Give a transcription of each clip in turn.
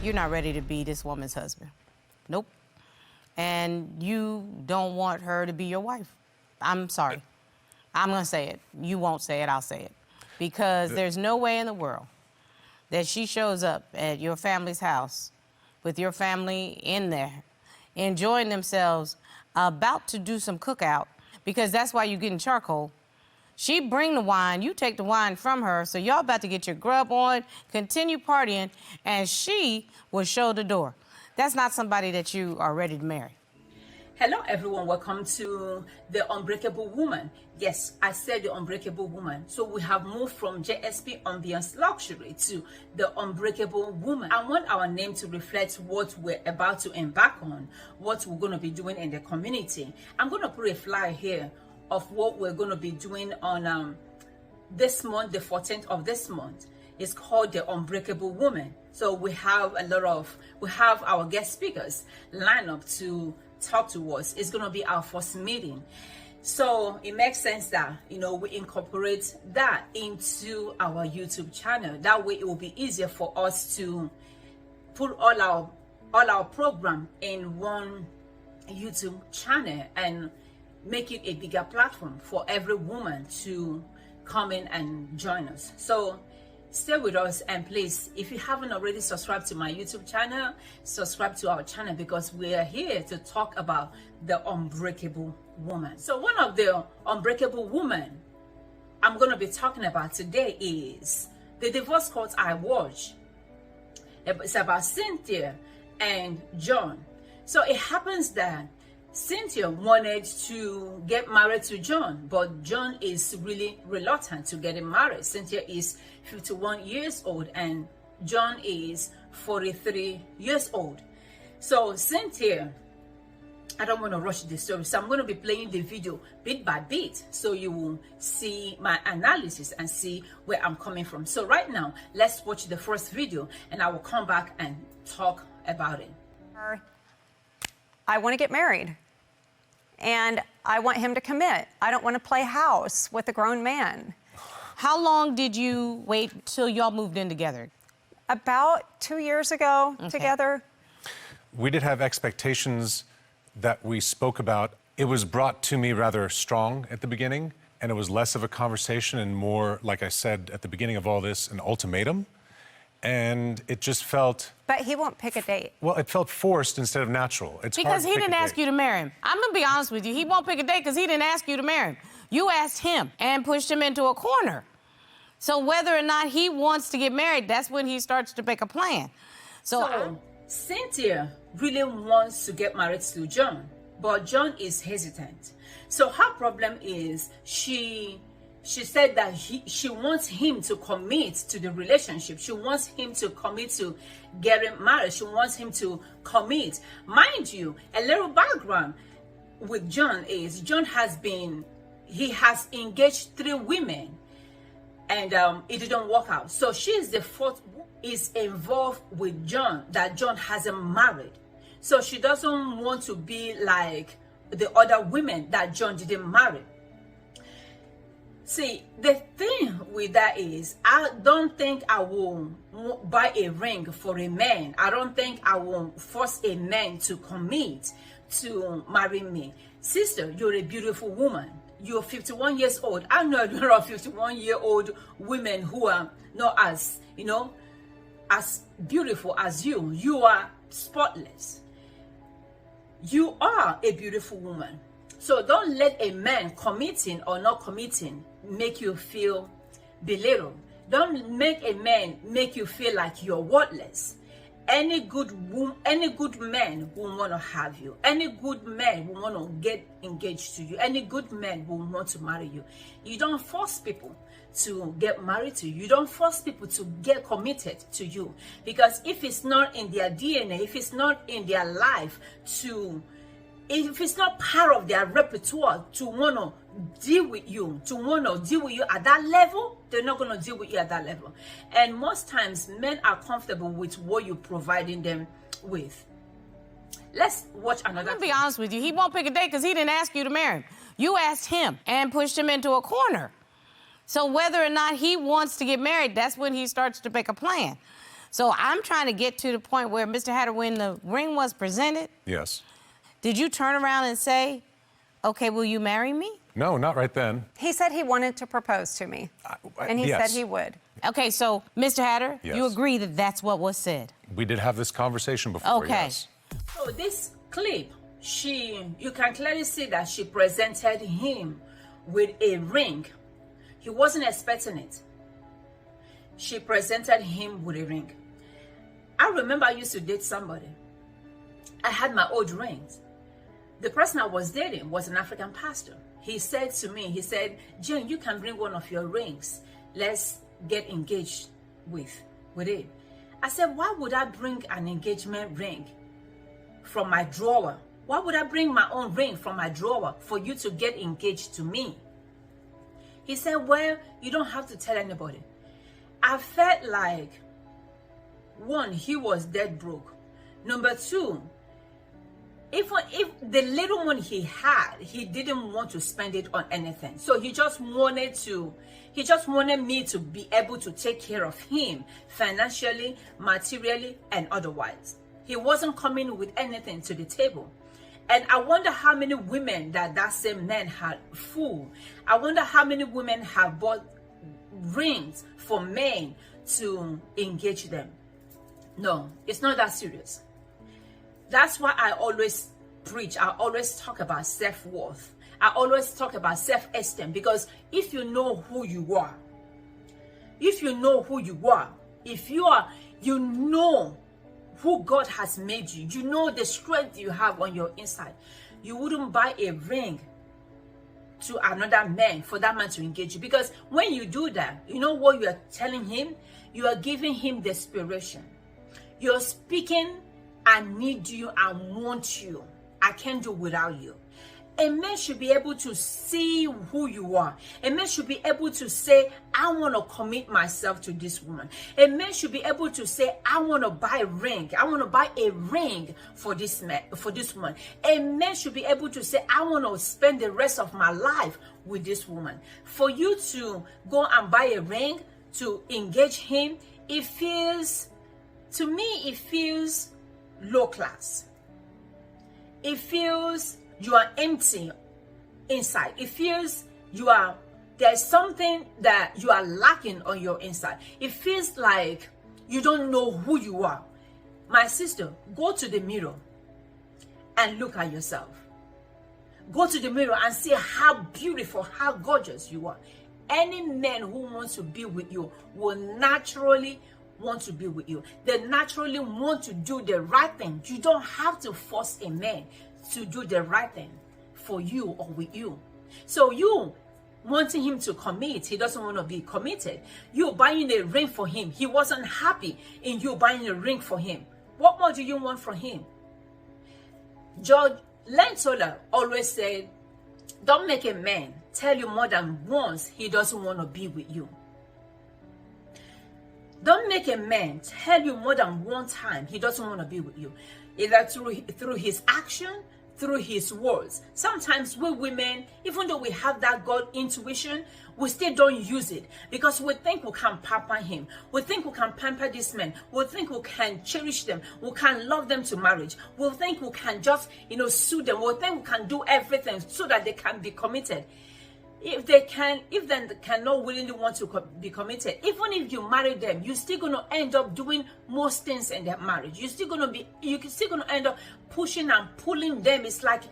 You're not ready to be this woman's husband. Nope. And you don't want her to be your wife. I'm sorry. I'm gonna say it. You won't say it, I'll say it. Because there's no way in the world that she shows up at your family's house with your family in there, enjoying themselves, about to do some cookout, because that's why you're getting charcoal. She bring the wine, you take the wine from her, so y'all about to get your grub on, continue partying, and she will show the door. That's not somebody that you are ready to marry. Hello everyone, welcome to The Unbreakable Woman. Yes, I said The Unbreakable Woman. So we have moved from JSP Ambience Luxury to The Unbreakable Woman. I want our name to reflect what we're about to embark on, what we're going to be doing in the community. I'm going to put a flyer here of what we're going to be doing on this month, the 14th of this month. It's called The Unbreakable Woman. So we have our guest speakers lined up to talk to us. It's going to be our first meeting. So it makes sense that, we incorporate that into our YouTube channel. That way it will be easier for us to put all our program in one YouTube channel and make it a bigger platform for every woman to come in and join us. So stay with us, and please, if you haven't already subscribed to my YouTube channel, subscribe to our channel, because we are here to talk about the unbreakable woman. So one of the unbreakable women I'm going to be talking about today is the divorce court I watched. It's about Cynthia and John. So it happens that Cynthia wanted to get married to John, but John is really reluctant to getting married. Cynthia is 51 years old and John is 43 years old. So Cynthia, I don't want to rush the story, so I'm going to be playing the video bit by bit so you will see my analysis and see where I'm coming from. So right now, let's watch the first video and I will come back and talk about it. I want to get married. And I want him to commit. I don't want to play house with a grown man. How long did you wait till y'all moved in together? About 2 years ago, together. We did have expectations that we spoke about. It was brought to me rather strong at the beginning, and it was less of a conversation and more, like I said at the beginning of all this, an ultimatum. And it just felt... But he won't pick a date. Well, it felt forced instead of natural. It's because he didn't ask you to marry him. I'm going to be honest with you. He won't pick a date because he didn't ask you to marry him. You asked him and pushed him into a corner. So whether or not he wants to get married, that's when he starts to make a plan. So Cynthia really wants to get married to John, but John is hesitant. So her problem is she said that she wants him to commit to the relationship. She wants him to commit to getting married. She wants him to commit. Mind you, a little background with John is John has engaged 3 women and it didn't work out. So she is the 4th is involved with John that John hasn't married. So she doesn't want to be like the other women that John didn't marry. See, the thing with that is, I don't think I will buy a ring for a man. I don't think I will force a man to commit to marry me. Sister, you're a beautiful woman. You're 51 years old. I know a lot of 51-year-old women who are not as, as beautiful as you. You are spotless. You are a beautiful woman. So don't let a man committing or not committing make you feel belittled. Don't make a man make you feel like you're worthless. Any good man will want to have you. Any good man will want to get engaged to you. Any good man will want to marry you. You don't force people to get married to you. You don't force people to get committed to you. Because if it's not in their DNA, if it's not in their life if it's not part of their repertoire to want to deal with you, at that level, they're not going to deal with you at that level. And most times, men are comfortable with what you're providing them with. Let's watch another. I'm going to be honest with you. He won't pick a date because he didn't ask you to marry him. You asked him and pushed him into a corner. So whether or not he wants to get married, that's when he starts to make a plan. So I'm trying to get to the point where, Mr. Hatter, when the ring was presented, Yes. did you turn around and say, okay, will you marry me? No, not right then. He said he wanted to propose to me, and he yes. said he would. Okay, so, Mr. Hatter, you Yes. agree that that's what was said? We did have this conversation before, Okay. yes. So this clip, you can clearly see that she presented him with a ring. He wasn't expecting it. She presented him with a ring. I remember I used to date somebody. I had my old rings. The person I was dating was an African pastor. He said to me, he said, Jane, you can bring one of your rings. Let's get engaged with it. I said, why would I bring an engagement ring from my drawer? Why would I bring my own ring from my drawer for you to get engaged to me? He said, well, you don't have to tell anybody. I felt like, one, he was dead broke. Number two, if the little money he had, he didn't want to spend it on anything. So he just wanted me to be able to take care of him financially, materially, and otherwise. He wasn't coming with anything to the table. And I wonder how many women that same man had fooled. I wonder how many women have bought rings for men to engage them. No, it's not that serious. That's why I always preach. I always talk about self-worth. I always talk about self-esteem, because if you know who you are, if you know who God has made you, you know the strength you have on your inside, you wouldn't buy a ring to another man for that man to engage you. Because when you do that, you know what you are telling him? You are giving him desperation. You're speaking, I need you, I want you, I can't do without you. A man should be able to see who you are. A man should be able to say, I want to commit myself to this woman. A man should be able to say, I want to buy a ring. I want to buy a ring for this man, for this woman. A man should be able to say, I want to spend the rest of my life with this woman. For you to go and buy a ring to engage him, it feels, to me, it feels low class. It feels you are empty inside. It feels there's something that you are lacking on your inside. It feels like you don't know who you are. My sister, go to the mirror and look at yourself. Go to the mirror and see how beautiful, how gorgeous you are. Any man who wants to be with you will naturally want to be with you. They naturally want to do the right thing. You don't have to force a man to do the right thing for you or with you. So you wanting him to commit, he doesn't want to be committed. You buying a ring for him, he wasn't happy in you buying a ring for him. What more do you want from him? George Lentola always said, don't make a man tell you more than once he doesn't want to be with you. Don't make a man tell you more than one time he doesn't want to be with you. Either through his action, through his words. Sometimes we women, even though we have that God intuition, we still don't use it because we think we can pamper him. We think we can pamper this man. We think we can cherish them. We can love them to marriage. We think we can just, soothe them. We think we can do everything so that they can be committed. If they cannot willingly want to be committed, even if you marry them, you're still going to end up doing most things in their marriage. You're still going to end up pushing and pulling them. It's like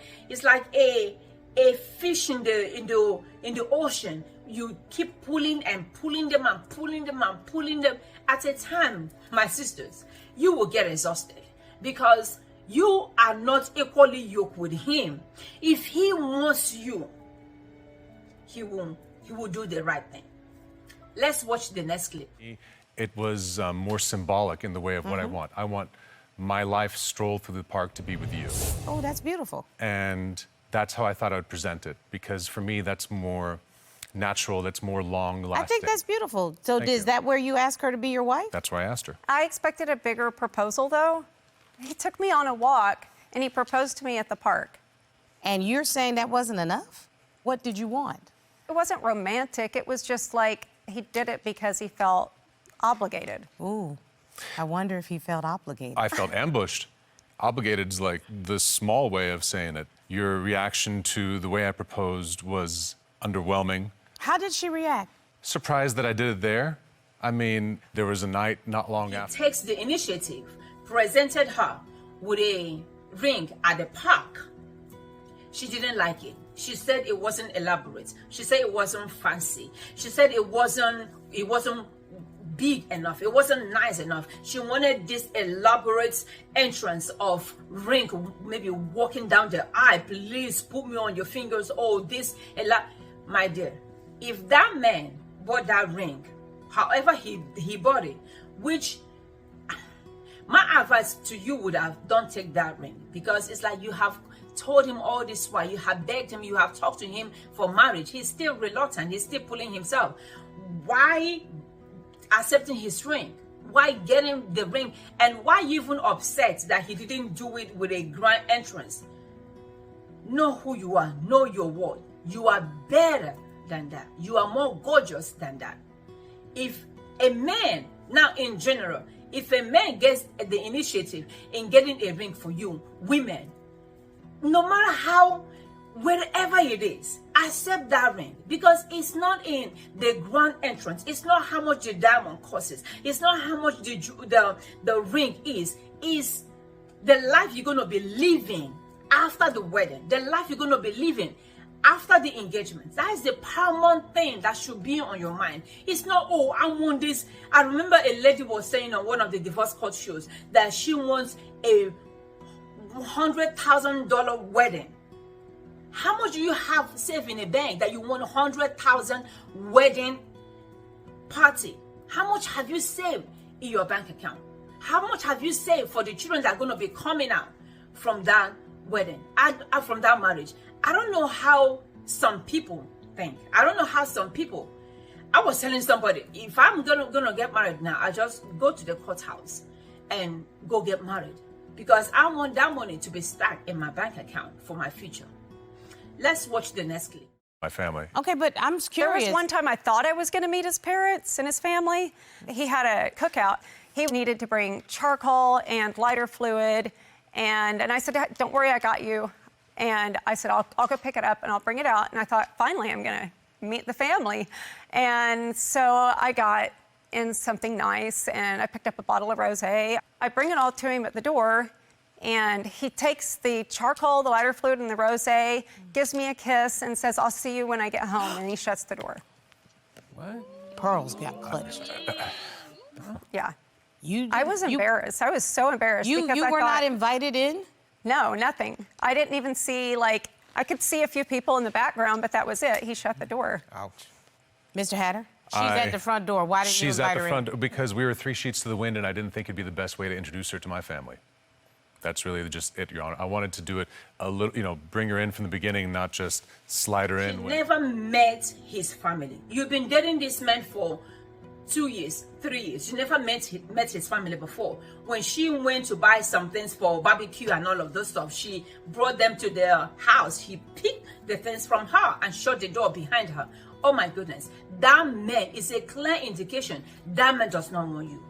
a fish in the ocean. You keep pulling and pulling them and pulling them and pulling them. At a time, my sisters, you will get exhausted because you are not equally yoked with him. If he wants you, he will do the right thing. Let's watch the next clip. It was more symbolic in the way of what I want. I want my life stroll through the park to be with you. Oh, that's beautiful. And that's how I thought I would present it, because for me, that's more natural, that's more long-lasting. I think that's beautiful. So is that where you ask her to be your wife? That's where I asked her. I expected a bigger proposal, though. He took me on a walk, and he proposed to me at the park. And you're saying that wasn't enough? What did you want? It wasn't romantic. It was just like he did it because he felt obligated. Ooh. I wonder if he felt obligated. I felt ambushed. Obligated is like the small way of saying it. Your reaction to the way I proposed was underwhelming. How did she react? Surprised that I did it there. I mean, there was a night not long after. He takes the initiative, presented her with a ring at the park. She didn't like it. She said it wasn't elaborate. She said it wasn't fancy. She said it wasn't big enough. It wasn't nice enough. She wanted this elaborate entrance of ring, maybe walking down the aisle. Please put me on your fingers. Oh, this, my dear. If that man bought that ring, however he bought it, which my advice to you would have, don't take that ring, because it's like you have told him all this while, you have begged him, you have talked to him for marriage. He's still reluctant. He's still pulling himself. Why accepting his ring? Why getting the ring? And why even upset that he didn't do it with a grand entrance? Know who you are. Know your worth. You are better than that. You are more gorgeous than that. If a man, now in general, if a man gets the initiative in getting a ring for you, women, no matter how, wherever it is, accept that ring, because it's not in the grand entrance. It's not how much the diamond costs. It's not how much the ring is. It's the life you're going to be living after the wedding, the life you're going to be living after the engagement. That is the paramount thing that should be on your mind. It's not, oh, I want this. I remember a lady was saying on one of the divorce court shows that she wants a $100,000 wedding. How much do you have saved in a bank that you want $100,000 wedding party? How much have you saved in your bank account? How much have you saved for the children that are going to be coming out from that wedding, from that marriage? I don't know how some people think. I don't know how some people. I was telling somebody, if I'm gonna get married now, I just go to the courthouse and go get married, because I want that money to be stacked in my bank account for my future. Let's watch the next clip. My family. Okay, but I'm curious. There was one time I thought I was going to meet his parents and his family. He had a cookout. He needed to bring charcoal and lighter fluid. And I said, don't worry, I got you. And I said, I'll go pick it up and I'll bring it out. And I thought, finally, I'm going to meet the family. And so I got in something nice and I picked up a bottle of rosé. I bring it all to him at the door. And he takes the charcoal, the lighter fluid, and the rosé, gives me a kiss, and says, I'll see you when I get home, and he shuts the door. What? Pearls got clutched. Yeah. I I was embarrassed. I was so embarrassed. You because I were thought, not invited in? No, nothing. I didn't even see, I could see a few people in the background, but that was it. He shut the door. Ouch. Mr. Hatter? She's at the front door. Why didn't you She's invite at the her front in? because we were 3 sheets to the wind, and I didn't think it'd be the best way to introduce her to my family. That's really just it, Your Honor. I wanted to do it a little, bring her in from the beginning, not just slide her in. She never met his family. You've been dating this man for 2 years, 3 years. You never met his family before. When she went to buy some things for barbecue and all of those stuff, she brought them to their house. He picked the things from her and shut the door behind her. Oh my goodness. That man is a clear indication that man does not want you.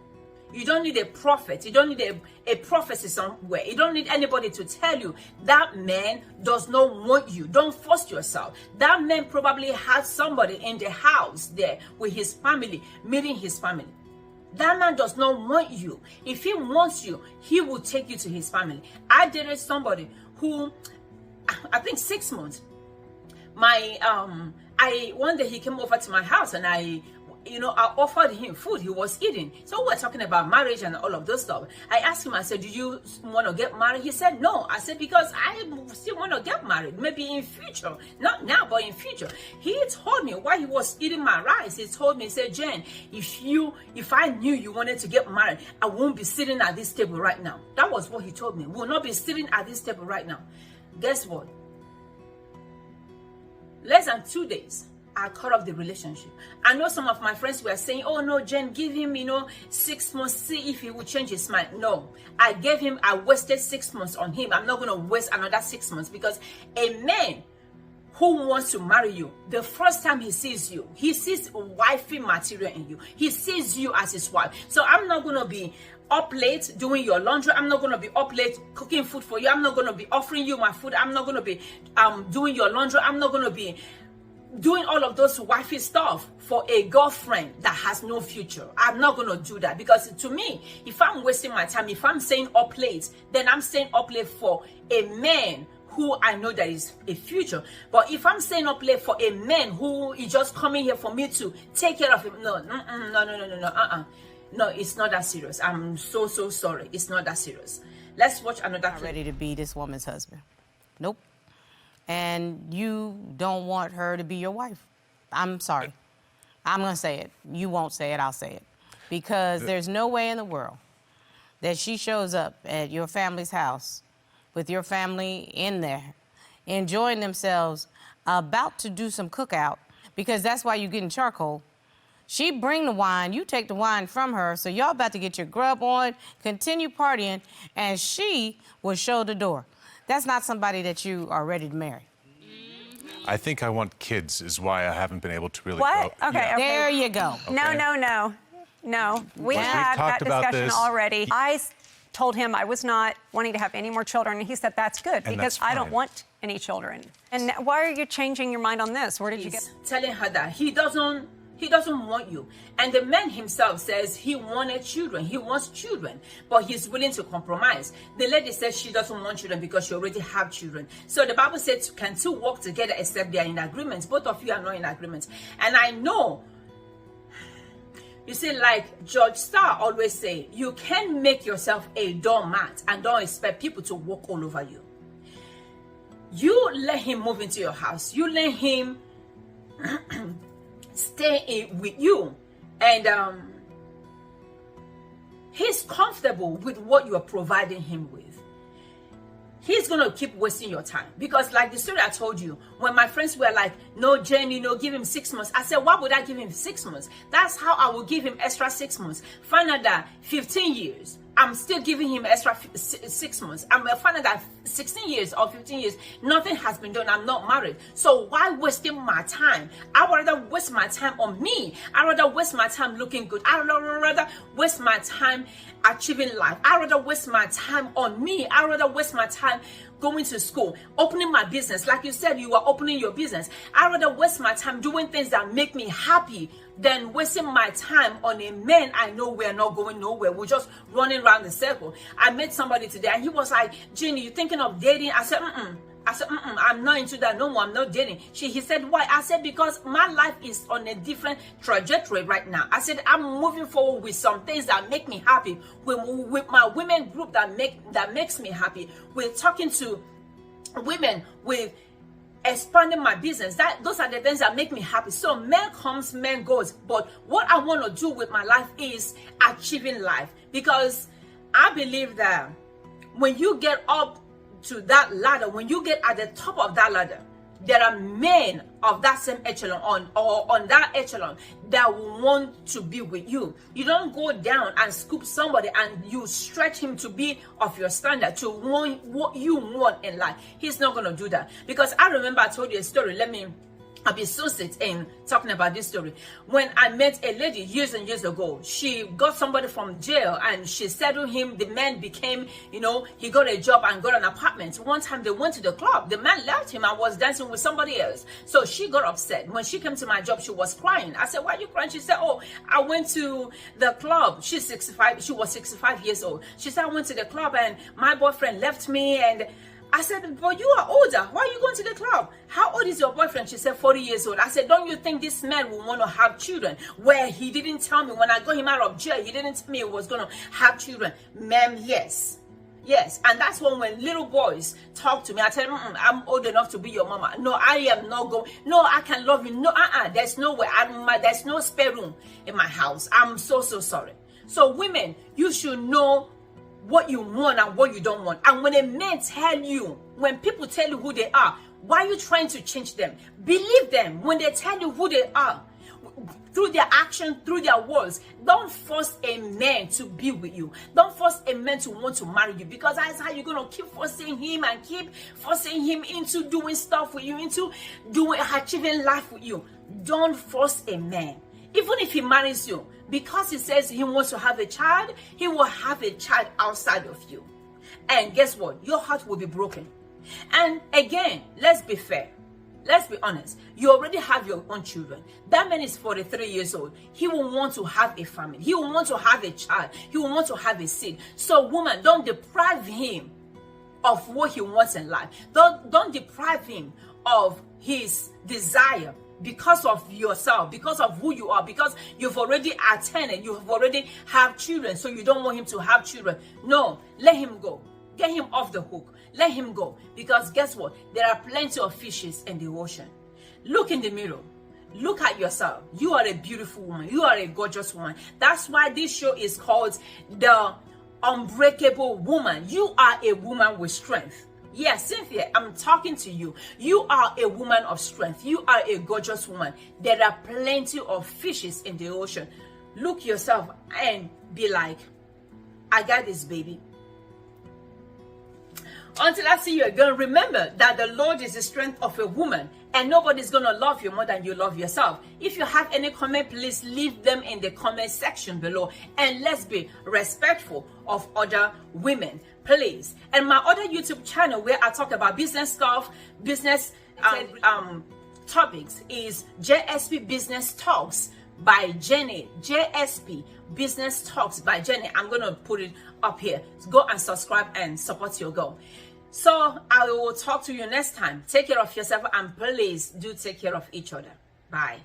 You don't need a prophet. You don't need a prophecy somewhere. You don't need anybody to tell you that man does not want you. Don't force yourself. That man probably has somebody in the house there with his family, meeting his family. That man does not want you. If he wants you, he will take you to his family. I dated somebody who, I think 6 months, one day he came over to my house and I offered him food. He was eating. So we're talking about marriage and all of those stuff. I asked him, I said, do you want to get married? He said, no. I said, because I still want to get married. Maybe in future. Not now, but in future. He told me while he was eating my rice, he told me, he said, Jen, if I knew you wanted to get married, I won't be sitting at this table right now. That was what he told me. We'll not be sitting at this table right now. Guess what? Less than 2 days, I cut off the relationship. I know some of my friends were saying, oh no, Jen, give him, 6 months, see if he will change his mind. No, I wasted 6 months on him. I'm not going to waste another 6 months, because a man who wants to marry you, the first time he sees you, he sees wifey material in you. He sees you as his wife. So I'm not going to be up late doing your laundry. I'm not going to be up late cooking food for you. I'm not going to be offering you my food. I'm not going to be doing your laundry. I'm not going to be doing all of those wifey stuff for a girlfriend that has no future. I'm not going to do that, because to me, if I'm wasting my time, if I'm staying up late, then I'm staying up late for a man who I know there is a future. But if I'm staying up late for a man who is just coming here for me to take care of him, no, it's not that serious. I'm so sorry. It's not that serious. Let's watch another Not clip. ready to be this woman's husband. Nope. And you don't want her to be your wife. I'm sorry. I'm going to say it. You won't say it, I'll say it. Because there's no way in the world that she shows up at your family's house with your family in there, enjoying themselves, about to do some cookout, because that's why you're getting charcoal. She bring the wine, you take the wine from her, so y'all about to get your grub on, continue partying, and she will show the door. That's not somebody that you are ready to marry. I think I want kids is why I haven't been able to really What? go. Okay, Yeah. okay. There you go. No. We We've had that talked about discussion this. already. I told him I was not wanting to have any more children, and he said that's good, And because that's I don't fine. want any children. And why are you changing your mind on this? Where did you get? He's telling her that he doesn't want you. And the man himself says he wanted children. He wants children, but he's willing to compromise. The lady says she doesn't want children because she already have children. So the Bible says, can two walk together except they are in agreement? Both of you are not in agreement. And I know, you see, like George Starr always say, you can make yourself a doormat and don't expect people to walk all over you. You let him move into your house. You let him stay in with you, and he's comfortable with what you are providing him with. He's gonna keep wasting your time, because like the story I told you, when my friends were like, no, Jen, give him 6 months, I said, why would I give him 6 months? That's how I will give him extra 6 months. Find out that 15 years, I'm still giving him extra 6 months. I'm finding that 16 years or 15 years, nothing has been done. I'm not married. So why wasting my time? I would rather waste my time on me. I would rather waste my time looking good. I would rather waste my time achieving life. I would rather waste my time on me. I would rather waste my time going to school, opening my business. Like you said, you are opening your business. I would rather waste my time doing things that make me happy than wasting my time on a man I know we're not going nowhere. We're just running around the circle. I met somebody today and he was like, Jenny, you thinking of dating? I said, I'm not into that no more. I'm not dating. He said, why? I said, because my life is on a different trajectory right now. I said, I'm moving forward with some things that make me happy. With my women group that makes me happy. We're talking to women, with expanding my business. Those are the things that make me happy. So man comes, man goes. But what I want to do with my life is achieving life, because I believe that when you get up to that ladder, when you get at the top of that ladder, there are men of that same echelon on that echelon that will want to be with you. You don't go down and scoop somebody and you stretch him to be of your standard, to want what you want in life. He's not going to do that. Because I remember I told you a story. I'll be so sit in talking about this story. When I met a lady years and years ago, she got somebody from jail and she settled him. The man became, he got a job and got an apartment. One time they went to the club. The man left him and was dancing with somebody else. So she got upset. When she came to my job, she was crying. I said, why are you crying? She said, oh, I went to the club. She's 65. She was 65 years old. She said, I went to the club and my boyfriend left me, and I said, but you are older. Why are you going to the club? How old is your boyfriend? She said, 40 years old. I said, don't you think this man will want to have children? Where he didn't tell me when I got him out of jail, he didn't tell me he was going to have children. Ma'am, yes. Yes. And that's when little boys talk to me, I tell them, I'm old enough to be your mama. No, I am not going. No, I can love you. No, there's no way. There's no spare room in my house. I'm so sorry. So women, you should know what you want and what you don't want. And when people tell you who they are, why are you trying to change them? Believe them when they tell you who they are. through their action, through their words. Don't force a man to be with you. Don't force a man to want to marry you, because that's how you're going to keep forcing him and keep forcing him into doing stuff with you, into achieving life with you. Don't force a man. Even if he marries you, because he says he wants to have a child, he will have a child outside of you. And guess what? Your heart will be broken. And again, let's be fair. Let's be honest. You already have your own children. That man is 43 years old. He will want to have a family. He will want to have a child. He will want to have a seed. So, woman, don't deprive him of what he wants in life. Don't deprive him of his desire because of yourself, because of who you are, because you've already attained, you have already have children, so you don't want him to have children. No, let him go. Get him off the hook. Let him go. Because guess what? There are plenty of fishes in the ocean. Look in the mirror. Look at yourself. You are a beautiful woman. You are a gorgeous woman. That's why this show is called The Unbreakable Woman. You are a woman with strength. Yes, Cynthia, I'm talking to you. You are a woman of strength. You are a gorgeous woman. There are plenty of fishes in the ocean. Look yourself and be like, I got this, baby. Until I see you again, remember that the Lord is the strength of a woman, and nobody's going to love you more than you love yourself. If you have any comment, please leave them in the comment section below. And let's be respectful of other women, please. And my other YouTube channel where I talk about business stuff, business topics is JSP Business Talks by Jenny. JSP Business Talks by Jenny. I'm going to put it up here. Go and subscribe and support your girl. So I will talk to you next time. Take care of yourself, and please do take care of each other. Bye.